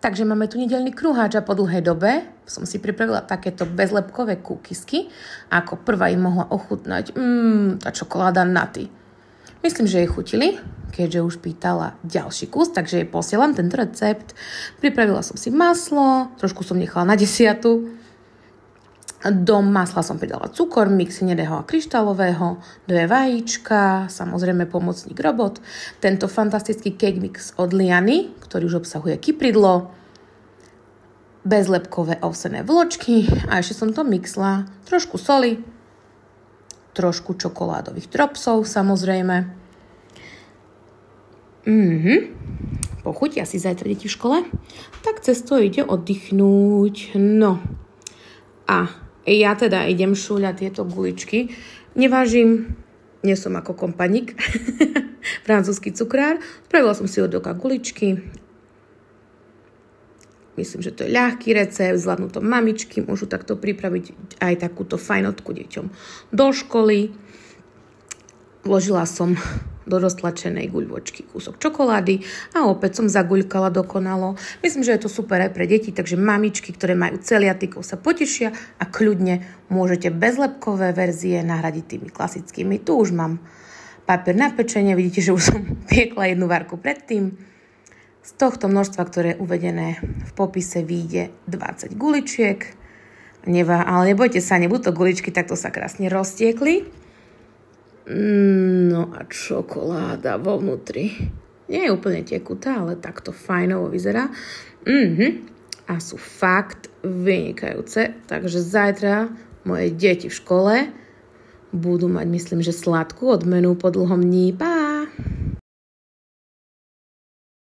Takže máme tu nedeľný kruháč a po dlhej dobe som si pripravila takéto bezlepkové kúkisky a ako prvá im mohla ochutnať tá čokoláda Nutty. Myslím, že jej chutili, keďže už pýtala ďalší kus, takže jej posielam tento recept. Pripravila som si maslo, trošku som nechala na 10. Do masla som pridala cukor, mix hnedého a kryštálového, 2 vajíčka, samozrejme pomocník robot, tento fantastický cake mix od Liany, ktorý už obsahuje kypridlo, bezlepkové ovsené vločky a ešte som to mixla, trošku soli, trošku čokoládových dropsov samozrejme. Pochutia si zajtra deti v škole? Tak cez to ide oddychnúť. No a ja teda idem šúľať tieto guličky. Nevážim, nie som ako kompaník, francúzsky cukrár. Spravila som si od oka guličky. Myslím, že to je ľahký recept, zvládnu to mamičky, môžu takto pripraviť aj takúto fajnotku deťom do školy. Vložila som do roztlačenej guľvočky kúsok čokolády a opäť som zaguľkala dokonalo. Myslím, že je to super aj pre deti, takže mamičky, ktoré majú celiatikov, sa potešia a kľudne môžete bezlepkové verzie nahradiť tými klasickými. Tu už mám papier na pečenie, vidíte, že už som piekla jednu varku predtým. Z tohto množstva, ktoré je uvedené v popise, vyjde 20 guličiek. Ale nebojte sa, nebudú to guličky, takto sa krásne roztiekli. No a čokoláda vo vnútri. Nie je úplne tekutá, ale takto fajnovo vyzerá. A sú fakt vynikajúce. Takže zajtra moje deti v škole budú mať, myslím, že sladkú odmenu po dlhom dní.